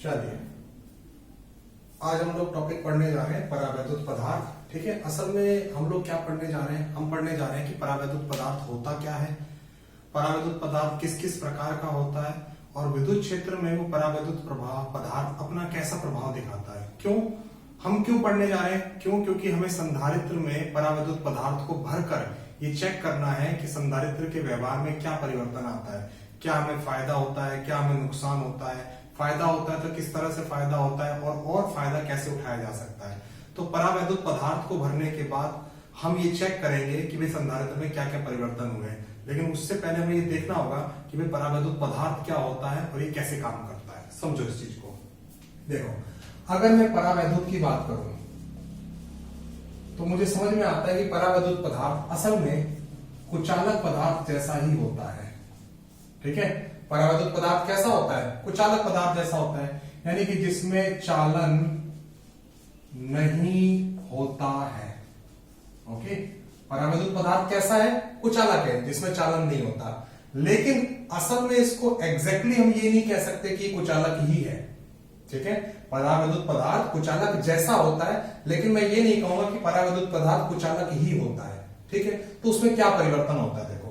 चलिए आज हम लोग टॉपिक पढ़ने जा रहे हैं परावैद्युत पदार्थ। ठीक है, असल में हम लोग क्या पढ़ने जा रहे हैं, हम पढ़ने जा रहे हैं कि परावैद्युत पदार्थ होता क्या है, परावैद्युत पदार्थ किस किस प्रकार का होता है और विद्युत क्षेत्र में वो परावैद्युत प्रभाव पदार्थ अपना कैसा प्रभाव दिखाता है। क्यों पढ़ने जा रहे हैं? क्योंकि हमें संधारित्र में परावैद्युत पदार्थ को भरकर ये चेक करना है कि संधारित्र के व्यवहार में क्या परिवर्तन आता है, क्या हमें फायदा होता है, क्या हमें नुकसान होता है, फायदा होता है तो किस तरह से फायदा होता है और फायदा कैसे उठाया जा सकता है। तो परावैद्युत पदार्थ को भरने के बाद हम ये चेक करेंगे कि भाई संधारित्र में क्या क्या परिवर्तन हुए हैं, लेकिन उससे पहले हमें ये देखना होगा कि भाई परावैद्युत पदार्थ क्या होता है और ये कैसे काम करता है। समझो इस चीज को। देखो, अगर मैं परावैद्युत की बात करूं तो मुझे समझ में आता है कि परावैद्युत पदार्थ असल में कुचालक पदार्थ जैसा ही होता है। ठीक है, परावैद्युत पदार्थ कैसा होता है? कुचालक पदार्थ जैसा होता है, यानी कि जिसमें चालन नहीं होता है। ओके, परावैद्युत पदार्थ कैसा है? कुचालक है, जिसमें चालन नहीं होता। लेकिन असल में इसको एग्जैक्टली हम ये नहीं कह सकते कि कुचालक ही है। ठीक है, परावैद्युत पदार्थ कुचालक जैसा होता है, लेकिन मैं ये नहीं कहूंगा कि परावैद्युत पदार्थ कुचालक ही होता है। ठीक है, तो उसमें क्या परिवर्तन होता है? देखो,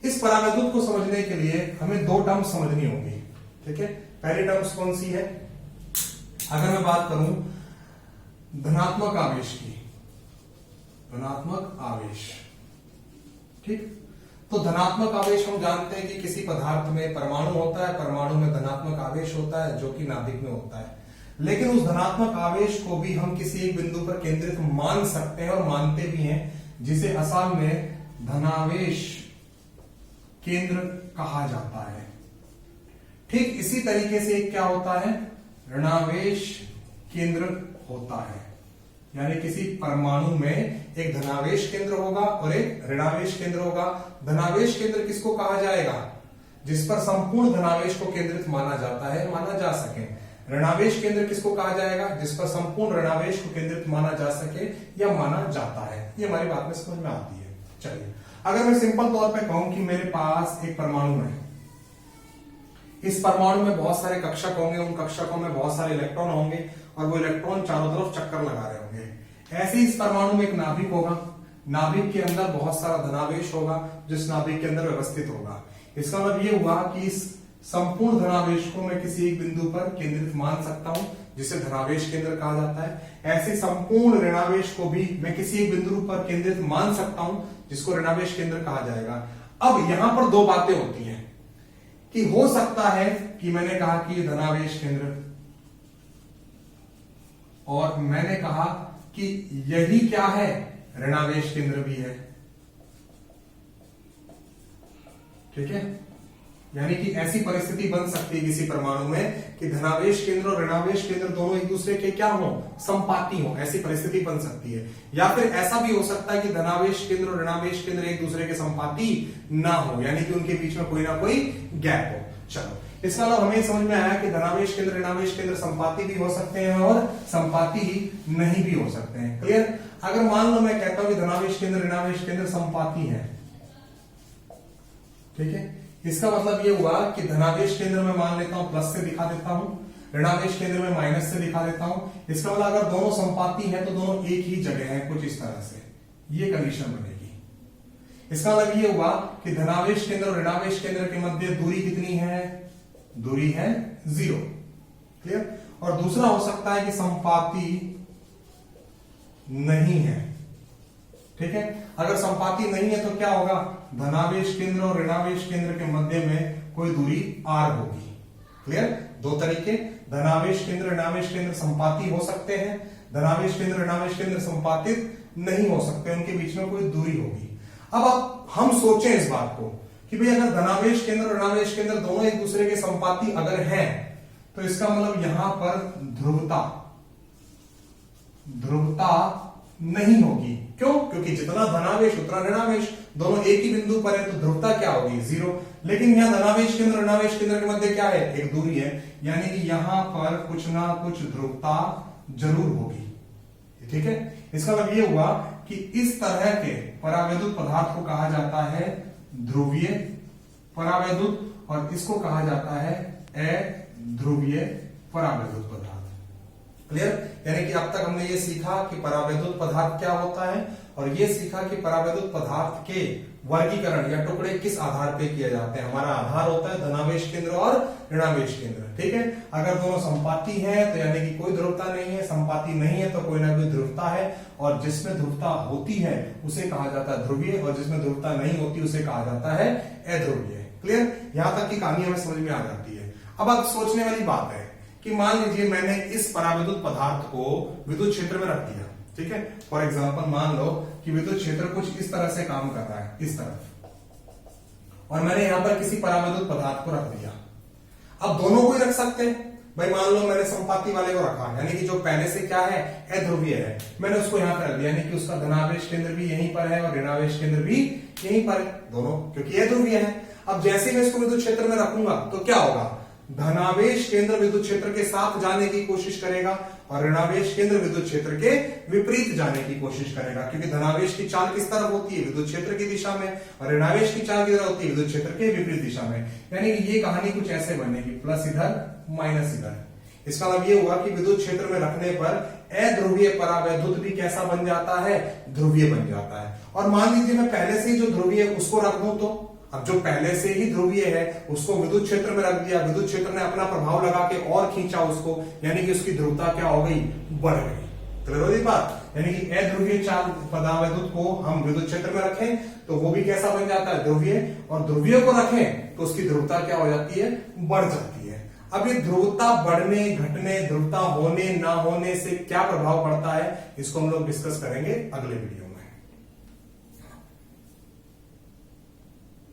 इस परावैद्युत को समझने के लिए हमें दो टर्म्स समझनी होगी। ठीक है, पहली टर्म्स कौन सी है? अगर मैं बात करूं धनात्मक आवेश की, धनात्मक आवेश। ठीक, तो धनात्मक आवेश हम जानते हैं कि किसी पदार्थ में परमाणु होता है, परमाणु में धनात्मक आवेश होता है जो कि नाभिक में होता है। लेकिन उस धनात्मक आवेश को भी हम किसी एक बिंदु पर केंद्रित मान सकते हैं और मानते भी हैं, जिसे असल में धनावेश केंद्र कहा जाता है। ठीक इसी तरीके से एक क्या होता है? ऋणावेश केंद्र होता है। यानी किसी परमाणु में एक धनावेश केंद्र होगा और एक ऋणावेश केंद्र होगा। धनावेश केंद्र किसको कहा जाएगा? जिस पर संपूर्ण धनावेश को केंद्रित माना जाता है, माना जा सके। ऋणावेश केंद्र किसको कहा जाएगा? जिस पर संपूर्ण ऋणावेश को केंद्रित माना जा सके या माना जाता है। ये हमारी बात में समझ में आती है। चलिए, अगर मैं सिंपल तौर पे कहूं कि मेरे पास एक परमाणु है, इस परमाणु में बहुत सारे कक्षक होंगे, उन कक्षकों में बहुत सारे इलेक्ट्रॉन होंगे और वो इलेक्ट्रॉन चारों तरफ चक्कर लगा रहे होंगे। ऐसे ही इस परमाणु में एक नाभिक होगा, नाभिक के अंदर बहुत सारा धनावेश होगा जिस नाभिक के अंदर व्यवस्थित होगा। इसका मतलब ये हुआ कि इस संपूर्ण धनावेश को मैं किसी एक बिंदु पर केंद्रित मान सकता हूं, जिसे धनावेश केंद्र कहा जाता है। ऐसे संपूर्ण ऋणावेश को भी मैं किसी एक बिंदु पर केंद्रित मान सकता हूं, जिसको ऋणावेश केंद्र कहा जाएगा। अब यहां पर दो बातें होती हैं कि हो सकता है कि मैंने कहा कि धनावेश केंद्र, और मैंने कहा कि यही क्या है? ऋणावेश केंद्र भी है। ठीक है, यानी कि ऐसी परिस्थिति बन सकती है किसी परमाणु में कि धनावेश केंद्र और ऋणावेश केंद्र दोनों एक दूसरे के क्या हो? संपाती हो। ऐसी परिस्थिति बन सकती है। या फिर ऐसा भी हो सकता है कि धनावेश केंद्र और ऋणावेश केंद्र एक दूसरे के संपाती ना हो, यानी कि उनके बीच में कोई ना कोई गैप हो। चलो, इसका मतलब हमें समझ में आया कि धनावेश केंद्र ऋणावेश केंद्र संपाती भी हो सकते हैं और संपाती नहीं भी हो सकते हैं। क्लियर? अगर मान लो मैं कहता हूं कि धनावेश केंद्र ऋणावेश केंद्र संपाती है, ठीक है, इसका मतलब ये हुआ कि धनावेश केंद्र में मान लेता हूं प्लस से दिखा देता हूं, ऋणावेश केंद्र में माइनस से दिखा देता हूं। इसका मतलब अगर दोनों संपाती हैं तो दोनों एक ही जगह हैं, कुछ इस तरह से ये कंडीशन बनेगी। इसका मतलब ये हुआ कि धनावेश केंद्र और ऋणावेश केंद्र के मध्य दूरी कितनी है? दूरी है 0। क्लियर? और दूसरा हो सकता है कि संपाती नहीं है। ठीक है, अगर संपाती नहीं है तो क्या होगा? धनावेश केंद्र और ऋणावेश केंद्र के मध्य में कोई दूरी r होगी। क्लियर? दो तरीके, धनावेश केंद्र ऋणावेश केंद्र संपाती हो सकते हैं, धनावेश केंद्र ऋणावेश केंद्र संपातित नहीं हो सकते, उनके बीच में कोई दूरी होगी। अब हम सोचें इस बात को कि भाई अगर धनावेश केंद्र और ऋणावेश केंद्र दोनों एक दूसरे के संपाती अगर हैं, तो इसका मतलब यहां पर ध्रुवता नहीं होगी। क्यों? क्योंकि जितना धनावेश उतना ऋणावेश, दोनों एक ही बिंदु पर है, तो ध्रुवता क्या होगी? 0। लेकिन यहां धनावेश केंद्र ऋणावेश केंद्र के मध्य क्या है? एक दूरी है, यानी कि यहां पर कुछ ना कुछ ध्रुवता जरूर होगी। ठीक है, इसका मतलब ये हुआ कि इस तरह के परावैद्युत पदार्थ को कहा जाता है ध्रुवीय परावैद्युत और इसको कहा जाता है अध्रुवीय परावैद्युत पदार्थ। क्लियर? यानी कि अब तक हमने ये सीखा कि परावैद्युत पदार्थ क्या होता है, और ये सीखा कि परावैद्युत पदार्थ के वर्गीकरण या टुकड़े किस आधार पे किए जाते हैं। हमारा आधार होता है धनावेश केंद्र और ऋणावेश केंद्र। ठीक है, अगर दोनों संपाती हैं तो यानी कि कोई ध्रुवता नहीं है, संपाती नहीं है तो कोई ना कोई ध्रुवता है, और जिसमें ध्रुवता होती है उसे कहा जाता है ध्रुवीय, और जिसमें ध्रुवता नहीं होती उसे कहा जाता है अध्रुवीय। क्लियर? यहां तक की कहानी हमें समझ में आ जाती है। अब सोचने वाली बात है कि मान लीजिए मैंने इस परावैद्युत पदार्थ को विद्युत क्षेत्र में रख दिया। ठीक है, फॉर एग्जाम्पल मान लो कि विद्युत क्षेत्र कुछ इस तरह से काम कर रहा है, इस तरफ, और मैंने यहां पर किसी परावैद्युत पदार्थ को रख दिया। अब दोनों को ही रख सकते हैं भाई। मान लो मैंने संपाती वाले को रखा, यानी कि जो पहले से क्या है, अध्रुवीय है, मैंने उसको यहां पर रख दिया, यानी कि उसका धनावेश केंद्र भी यहीं पर है और ऋणावेश केंद्र भी यहीं पर है, दोनों क्योंकि अध्रुवीय है। अब जैसे मैं इसको विद्युत क्षेत्र में रखूंगा तो क्या होगा, धनावेश केंद्र विद्युत क्षेत्र के साथ जाने की कोशिश करेगा और ऋणावेश केंद्र विद्युत क्षेत्र के विपरीत जाने की कोशिश करेगा, क्योंकि धनावेश की चाल किस तरफ होती है, विद्युत क्षेत्र की दिशा में, और ऋणावेश की चाल किधर होती है, विद्युत क्षेत्र के विपरीत दिशा में। यानी कि ये कहानी कुछ ऐसे बनेगी, प्लस इधर माइनस इधर। इसका मतलब ये हुआ कि विद्युत क्षेत्र में रखने पर अध्रुवीय परावैद्युत भी कैसा बन जाता है, ध्रुवीय बन जाता है। और मान लीजिए मैं पहले से ही जो ध्रुवीय है उसको रख दूं, तो अब जो पहले से ही ध्रुवीय है उसको विद्युत क्षेत्र में रख दिया, विद्युत क्षेत्र ने अपना प्रभाव लगा के और खींचा उसको, यानी कि उसकी ध्रुवता क्या हो गई, बढ़ गई। क्लियर हो गई बात? यानी कि अध्रुवीय चाल परावैद्युत को हम विद्युत क्षेत्र में रखें तो वो भी कैसा बन जाता है, ध्रुवीय, और ध्रुवीय को रखें तो उसकी ध्रुवता क्या हो जाती है, बढ़ जाती है। अब ये ध्रुवता बढ़ने, घटने, ध्रुवता होने ना होने से क्या प्रभाव पड़ता है, इसको हम लोग डिस्कस करेंगे अगले वीडियो।